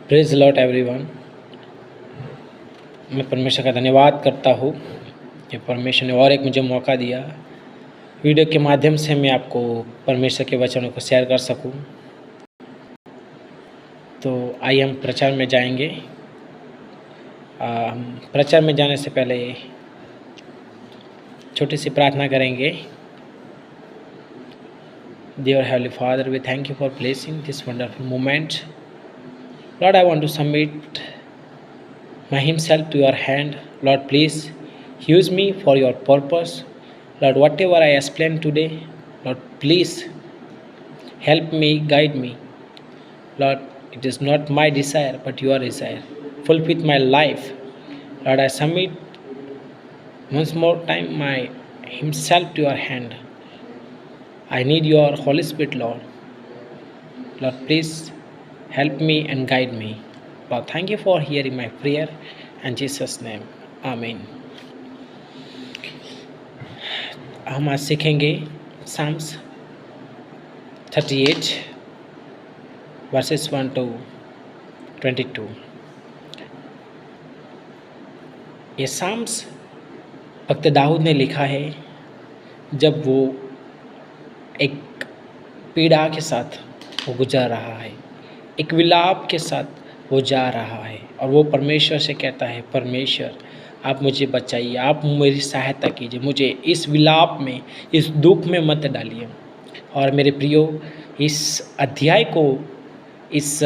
Praise Lord everyone. मैं परमेश्वर का धन्यवाद करता हूँ कि परमेश्वर ने और एक मुझे मौका दिया वीडियो के माध्यम से मैं आपको परमेश्वर के वचनों को शेयर कर सकूँ। तो आइए हम प्रचार में जाएंगे। हम प्रचार में जाने से पहले छोटी सी प्रार्थना करेंगे। Dear Heavenly Father, we thank you for blessing this wonderful moment. Lord, I want to submit my himself to your hand. Lord, please use me for your purpose. Lord, whatever I explain today, Lord, please help me, guide me. Lord, it is not my desire, but your desire. Fulfill my life. Lord, I submit once more time my himself to your hand. I need your Holy Spirit, Lord. Lord, please help me and guide me. Lord, thank you for hearing my prayer. In Jesus' name, Amen. हम आज सीखेंगे Psalms 38 verses 1 to 22। ये Psalms भक्त दाऊद ने लिखा है जब वो एक पीड़ा के साथ वो गुजर रहा है, एक विलाप के साथ वो जा रहा है और वो परमेश्वर से कहता है, परमेश्वर आप मुझे बचाइए, आप मेरी सहायता कीजिए, मुझे इस विलाप में, इस दुख में मत डालिए। और मेरे प्रियो, इस अध्याय को, इस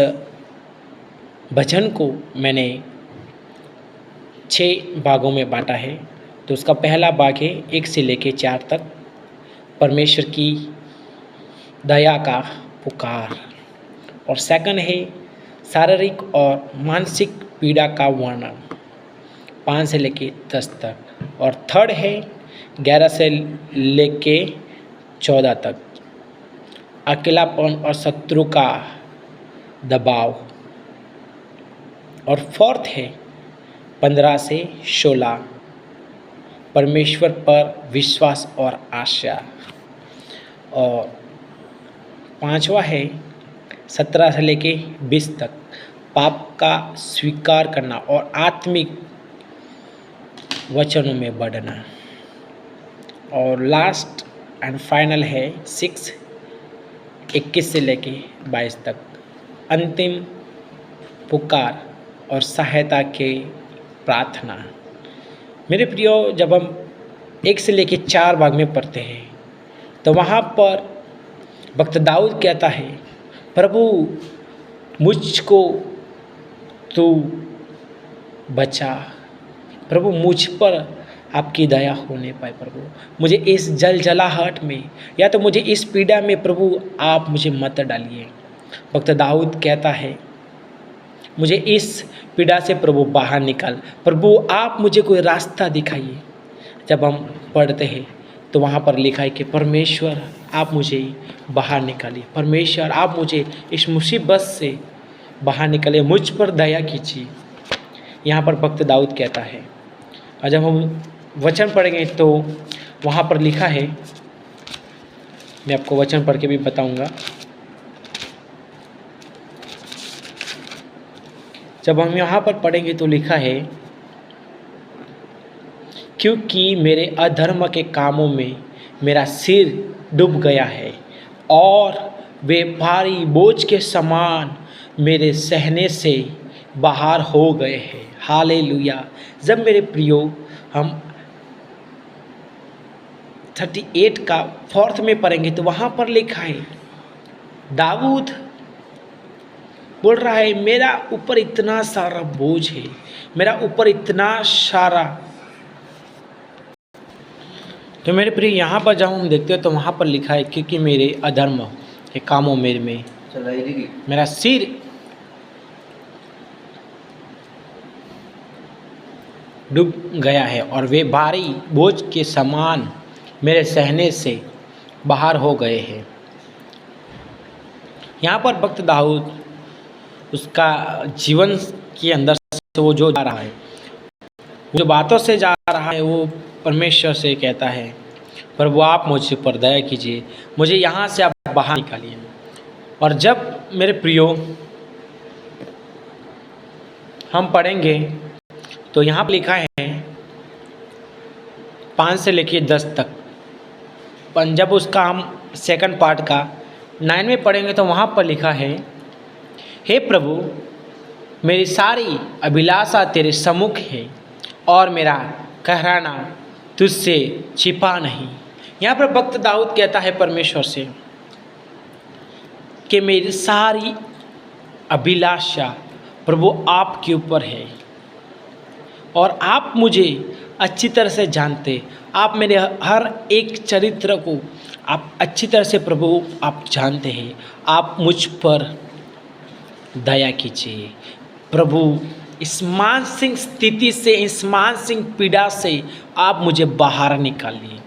भजन को मैंने 6 भागों में बांटा है। तो उसका पहला भाग है 1 से लेकर 4 तक, परमेश्वर की दया का पुकार। और सेकंड है शारीरिक और मानसिक पीड़ा का वर्णन 5 से लेकर 10 तक। और थर्ड है 11 से लेके 14 तक, अकेलापन और शत्रु का दबाव। और फोर्थ है 15 से 16, परमेश्वर पर विश्वास और आशा। और 5वां है 17 से लेके 20 तक, पाप का स्वीकार करना और आत्मिक वचनों में बढ़ना। और लास्ट एंड फाइनल है 6, 21 से लेके 22 तक, अंतिम पुकार और सहायता के प्रार्थना। मेरे प्रियो, जब हम 1 से लेके 4 भाग में पढ़ते हैं तो वहाँ पर भक्त दाऊद कहता है, प्रभु मुझको तू बचा, प्रभु मुझ पर आपकी दया होने पाए, प्रभु मुझे इस जलजलाहट में या तो मुझे इस पीड़ा में प्रभु आप मुझे मत डालिए। भक्त दाऊद कहता है, मुझे इस पीड़ा से प्रभु बाहर निकाल, प्रभु आप मुझे कोई रास्ता दिखाइए। जब हम पढ़ते हैं तो वहाँ पर लिखा है कि परमेश्वर आप मुझे बाहर निकालिए, परमेश्वर आप मुझे इस मुसीबत से बाहर निकालिए, मुझ पर दया कीजिए। यहाँ पर भक्त दाऊद कहता है। और जब हम वचन पढ़ेंगे तो वहाँ पर लिखा है, मैं आपको वचन पढ़ के भी बताऊँगा। जब हम यहाँ पर पढ़ेंगे तो लिखा है, क्योंकि मेरे अधर्म के कामों में मेरा सिर डूब गया है और वे भारी बोझ के समान मेरे सहने से बाहर हो गए हैं। हालेलुया। जब मेरे प्रियो हम 38 का 4th में पढ़ेंगे तो वहाँ पर लिखा है, दाऊद बोल रहा है, मेरा ऊपर इतना सारा बोझ है, मेरा ऊपर इतना सारा। तो मेरे प्रिय, यहाँ पर जब हम देखते हैं तो वहाँ पर लिखा है, क्योंकि मेरे अधर्म के कामों में मेरा सिर डूब गया है और वे भारी बोझ के समान मेरे सहने से बाहर हो गए हैं। यहाँ पर भक्त दाऊद उसका जीवन के अंदर से वो जो जा रहा है, जो बातों से जा रहा है, वो परमेश्वर से कहता है, प्रभु आप मुझ पर दया कीजिए, मुझे यहाँ से आप बाहर निकालिए। और जब मेरे प्रियो हम पढ़ेंगे तो यहाँ पर लिखा है 5 से लेकर 10 तक। पर जब उसका हम सेकंड पार्ट का 9 में पढ़ेंगे तो वहाँ पर लिखा है, हे प्रभु मेरी सारी अभिलाषा तेरे सम्मुख है और मेरा कहराना तुझसे छिपा नहीं। यहाँ पर भक्त दाऊद कहता है परमेश्वर से कि मेरी सारी अभिलाषा प्रभु आपके ऊपर है और आप मुझे अच्छी तरह से जानते, आप मेरे हर एक चरित्र को आप अच्छी तरह से प्रभु आप जानते हैं। आप मुझ पर दया कीजिए प्रभु, इस मानसिक स्थिति से, इस मानसिक पीड़ा से आप मुझे बाहर निकालिए।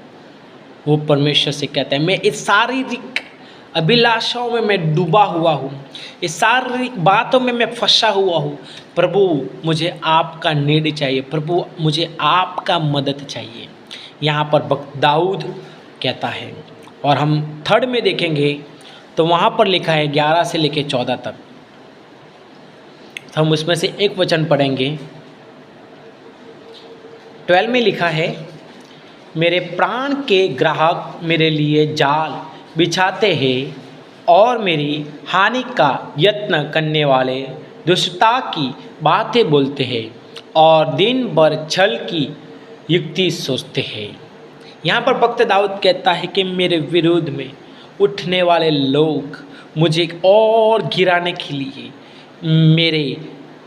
वो परमेश्वर से कहता है, मैं इस शारीरिक अभिलाषाओं में मैं डूबा हुआ हूँ, इस शारीरिक बातों में मैं फंसा हुआ हूँ। प्रभु मुझे आपका नीड चाहिए, प्रभु मुझे आपका मदद चाहिए। यहाँ पर भक्त दाऊद कहता है। और हम थर्ड में देखेंगे तो वहाँ पर लिखा है 11 से लेकर 14 तक। तो हम उसमें से एक वचन पढ़ेंगे। 12 में लिखा है, मेरे प्राण के ग्राहक मेरे लिए जाल बिछाते हैं और मेरी हानि का यत्न करने वाले दुष्टता की बातें बोलते हैं और दिन भर छल की युक्ति सोचते हैं। यहाँ पर भक्त दाऊद कहता है कि मेरे विरोध में उठने वाले लोग मुझे और गिराने के लिए मेरे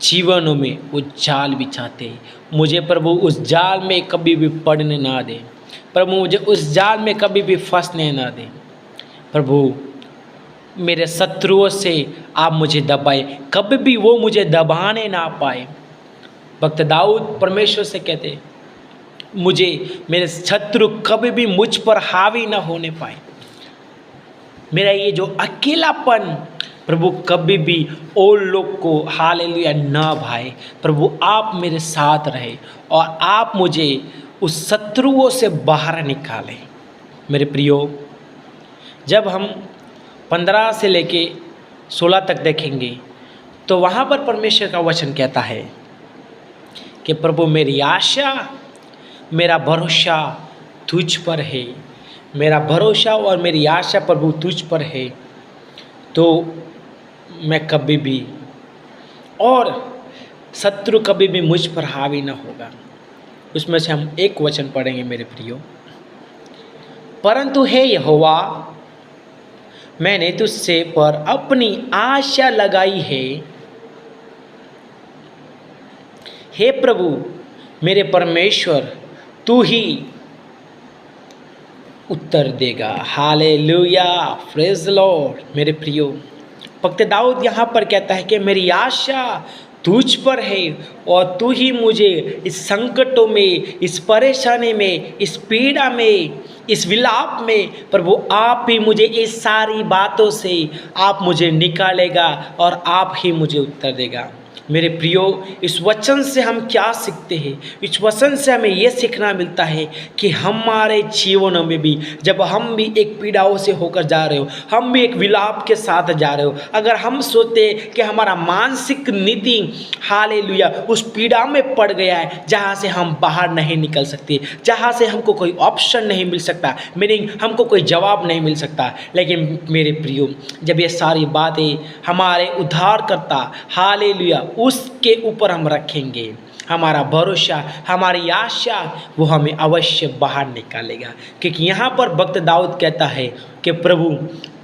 जीवनों में वो जाल बिछाते। मुझे प्रभु उस जाल में कभी भी पड़ने ना दे, प्रभु मुझे उस जाल में कभी भी फंसने ना दे। प्रभु मेरे शत्रुओं से आप मुझे दबाए, कभी भी वो मुझे दबाने ना पाए। भक्त दाऊद परमेश्वर से कहते, मुझे मेरे शत्रु कभी भी मुझ पर हावी ना होने पाए। मेरा ये जो अकेलापन प्रभु कभी भी और लोग को हालेलुया ना भाए। प्रभु आप मेरे साथ रहे और आप मुझे उस शत्रुओं से बाहर निकालें। मेरे प्रियो, जब हम 15 से लेके 16 तक देखेंगे तो वहाँ पर परमेश्वर का वचन कहता है कि प्रभु मेरी आशा मेरा भरोसा तुझ पर है, मेरा भरोसा और मेरी आशा प्रभु तुझ पर है, तो मैं कभी भी और शत्रु कभी भी मुझ पर हावी न होगा। उसमें से हम एक वचन पढ़ेंगे मेरे प्रियो। परंतु हे यहोवा, मैंने तुझसे पर अपनी आशा लगाई है। हे प्रभु मेरे परमेश्वर, तू ही उत्तर देगा। Hallelujah, praise the Lord. मेरे प्रियो, भक्त दाऊद यहाँ पर कहता है कि मेरी आशा तुझ पर है और तू ही मुझे इस संकटों में, इस परेशानी में, इस पीड़ा में, इस विलाप में प्रभु आप ही मुझे इस सारी बातों से आप मुझे निकालेगा और आप ही मुझे उत्तर देगा। मेरे प्रियो, इस वचन से हम क्या सीखते हैं? इस वचन से हमें ये सीखना मिलता है कि हमारे जीवनों में भी जब हम भी एक पीड़ाओं से होकर जा रहे हो, हम भी एक विलाप के साथ जा रहे हो, अगर हम सोचते कि हमारा मानसिक नीति हालेलुया उस पीड़ा में पड़ गया है जहाँ से हम बाहर नहीं निकल सकते, जहाँ से हमको कोई ऑप्शन नहीं मिल सकता, मीनिंग हमको कोई जवाब नहीं मिल सकता। लेकिन मेरे प्रियो, जब ये सारी बातें हमारे उद्धारकर्ता हालेलुया उसके ऊपर हम रखेंगे, हमारा भरोसा, हमारी आशा, वो हमें अवश्य बाहर निकालेगा। क्योंकि यहाँ पर भक्त दाऊद कहता है कि प्रभु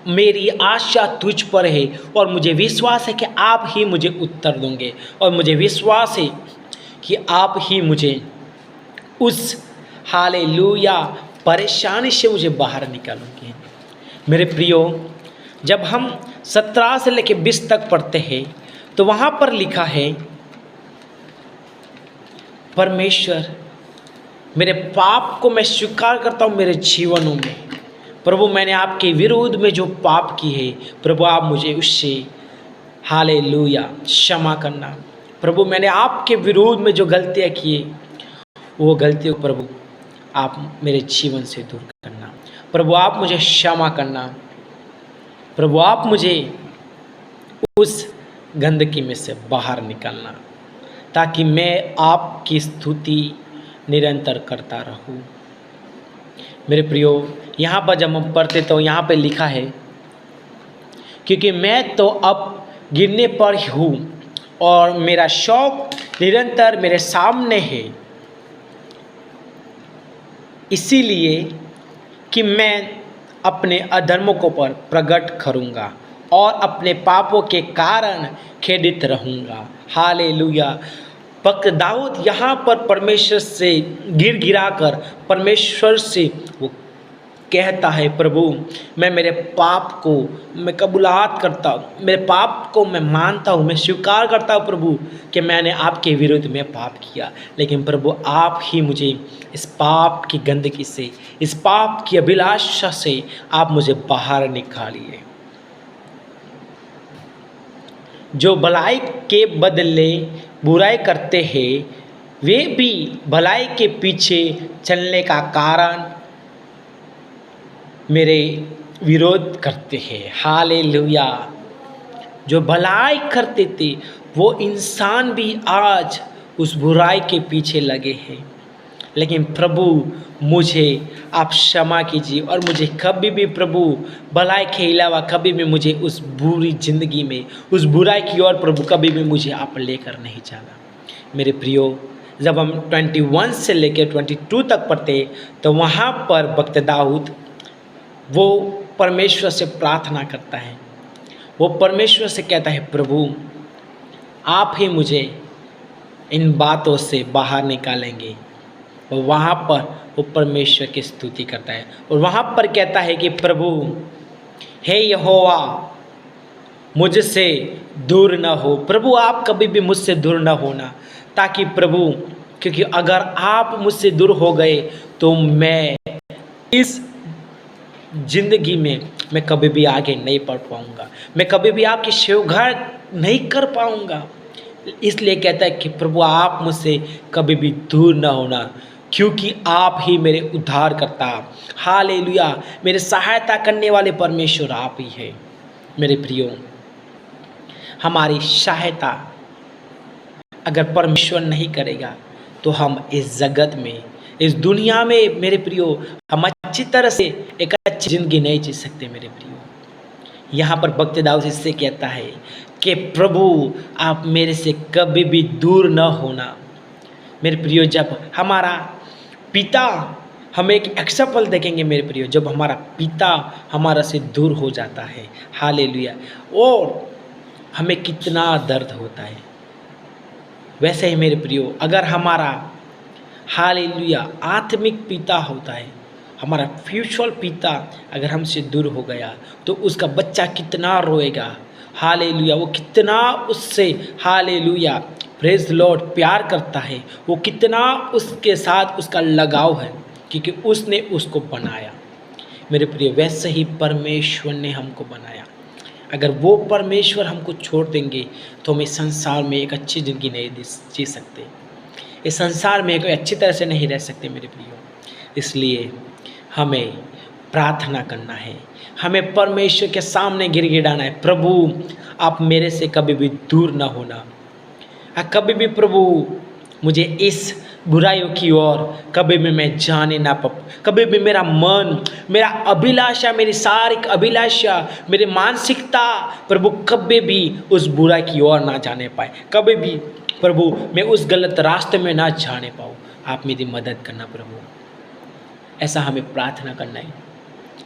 मेरी आशा तुझ पर है और मुझे विश्वास है कि आप ही मुझे उत्तर दोगे और मुझे विश्वास है कि आप ही मुझे उस हालेलुया परेशानी से मुझे बाहर निकालोगे। मेरे प्रियो, जब हम 17 से लेकर 20 तक पढ़ते हैं तो वहाँ पर लिखा है, परमेश्वर मेरे पाप को मैं स्वीकार करता हूँ मेरे जीवनों में। प्रभु मैंने आपके विरोध में जो पाप की है प्रभु आप मुझे उससे हालेलुया क्षमा करना। प्रभु मैंने आपके विरोध में जो गलतियाँ की वो गलतियों प्रभु आप मेरे जीवन से दूर करना। प्रभु आप मुझे क्षमा करना। प्रभु आप मुझे उस गंदगी में से बाहर निकालना। ताकि मैं आपकी स्तुति निरंतर करता रहूं। मेरे प्रियो, यहाँ पर जब हम पढ़ते तो यहाँ पे लिखा है, क्योंकि मैं तो अब गिरने पर ही हूँ और मेरा शौक निरंतर मेरे सामने है, इसीलिए कि मैं अपने अधर्मों को पर प्रकट करूँगा और अपने पापों के कारण खेदित रहूँगा। हालेलुया। भक्त दाऊद यहाँ पर परमेश्वर से गिरा कर परमेश्वर से वो कहता है, प्रभु मैं मेरे पाप को मैं कबूलात करता हूँ, मेरे पाप को मैं मानता हूँ, मैं स्वीकार करता हूँ प्रभु कि मैंने आपके विरुद्ध में पाप किया, लेकिन प्रभु आप ही मुझे इस पाप की गंदगी से, इस पाप की अभिलाषा से आप मुझे बाहर निकालिए। जो भलाई के बदले बुराई करते हैं वे भी भलाई के पीछे चलने का कारण मेरे विरोध करते हैं। हालेलुया। जो भलाई करते थे वो इंसान भी आज उस बुराई के पीछे लगे हैं, लेकिन प्रभु मुझे आप क्षमा कीजिए और मुझे कभी भी प्रभु भलाई के अलावा कभी भी मुझे उस बुरी ज़िंदगी में, उस बुराई की ओर प्रभु कभी भी मुझे आप लेकर नहीं जाना। मेरे प्रियो, जब हम 21 से लेकर 22 तक पढ़ते तो वहाँ पर भक्त दाऊद वो परमेश्वर से प्रार्थना करता है, वो परमेश्वर से कहता है, प्रभु आप ही मुझे इन बातों से बाहर निकालेंगे। और वहाँ पर वो परमेश्वर की स्तुति करता है और वहाँ पर कहता है कि प्रभु हे यहोवा मुझसे दूर न हो। प्रभु आप कभी भी मुझसे दूर न होना, ताकि प्रभु, क्योंकि अगर आप मुझसे दूर हो गए तो मैं इस जिंदगी में मैं कभी भी आगे नहीं बढ़ पाऊँगा, मैं कभी भी आपकी सेवा नहीं कर पाऊँगा। इसलिए कहता है कि प्रभु आप मुझसे कभी भी दूर न होना, क्योंकि आप ही मेरे उद्धार करता। हालेलुया। मेरे सहायता करने वाले परमेश्वर आप ही है। मेरे प्रियो, हमारी सहायता अगर परमेश्वर नहीं करेगा तो हम इस जगत में, इस दुनिया में मेरे प्रियो, हम अच्छी तरह से एक अच्छी ज़िंदगी नहीं जी सकते। मेरे प्रियो, यहाँ पर भक्त दाऊद इससे कहता है कि प्रभु आप मेरे से कभी भी दूर न होना। मेरे प्रियो, जब हमारा पिता, हम एक एक्सपल देखेंगे मेरे प्रियो, जब हमारा पिता हमारा से दूर हो जाता है, हालेलुया, और हमें कितना दर्द होता है। वैसे ही मेरे प्रियो, अगर हमारा हालेलुया आत्मिक पिता होता है, हमारा फ्यूचर पिता अगर हमसे दूर हो गया तो उसका बच्चा कितना रोएगा। हालेलुया। वो कितना उससे हालेलुया प्रेज लॉर्ड प्यार करता है, वो कितना उसके साथ उसका लगाव है, क्योंकि उसने उसको बनाया। मेरे प्रिय, वैसे ही परमेश्वर ने हमको बनाया। अगर वो परमेश्वर हमको छोड़ देंगे तो हम इस संसार में एक अच्छी ज़िंदगी नहीं जी सकते, इस संसार में कोई अच्छी तरह से नहीं रह सकते मेरे प्रियो। इसलिए हमें प्रार्थना करना है, हमें परमेश्वर के सामने गिड़गिड़ाना है, प्रभु आप मेरे से कभी भी दूर ना होना, कभी भी प्रभु मुझे इस बुराइयों की ओर कभी भी मैं जाने ना पाऊँ, कभी भी मेरा मन, मेरा अभिलाषा, मेरी सारी अभिलाषा, मेरी मानसिकता प्रभु कभी भी उस बुराई की ओर ना जाने पाए, कभी भी प्रभु मैं उस गलत रास्ते में ना जाने पाऊँ। आप मेरी मदद करना प्रभु, ऐसा हमें प्रार्थना करना है।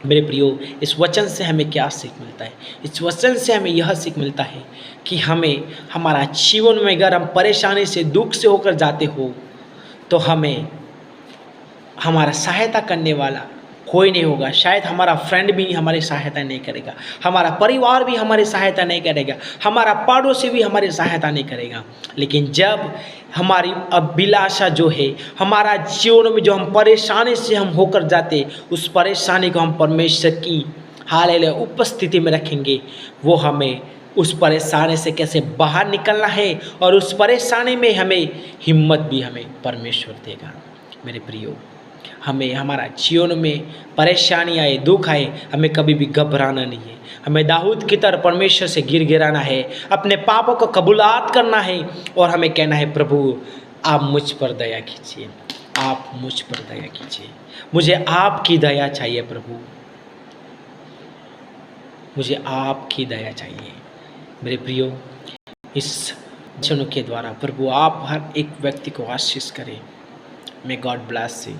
मेरे प्रियो, इस वचन से हमें क्या सीख मिलता है? इस वचन से हमें यह सीख मिलता है कि हमें हमारा जीवन में अगर हम परेशानी से, दुख से होकर जाते हो तो हमें हमारा सहायता करने वाला कोई नहीं होगा। शायद हमारा फ्रेंड भी हमारी सहायता नहीं करेगा, हमारा परिवार भी हमारी सहायता नहीं करेगा, हमारा पड़ोसी भी हमारी सहायता नहीं करेगा। लेकिन जब हमारी अभिलाषा जो है, हमारा जीवन में जो हम परेशानी से हम होकर जाते, उस परेशानी को हम परमेश्वर की हालेलुया उपस्थिति में रखेंगे, वो हमें उस परेशानी से कैसे बाहर निकलना है और उस परेशानी में हमें हिम्मत भी हमें परमेश्वर देगा। मेरे प्रियो, हमें हमारा जीवन में परेशानी आए, दुख आए, हमें कभी भी घबराना नहीं है। हमें दाऊद की तरह परमेश्वर से गिड़गिड़ाना है, अपने पापों को कबूलात करना है और हमें कहना है, प्रभु आप मुझ पर दया कीजिए, आप मुझ पर दया कीजिए, मुझे आपकी दया चाहिए प्रभु, मुझे आपकी दया चाहिए। मेरे प्रियो, इस वचनों के द्वारा प्रभु आप हर एक व्यक्ति को आशीष करें। May God bless you.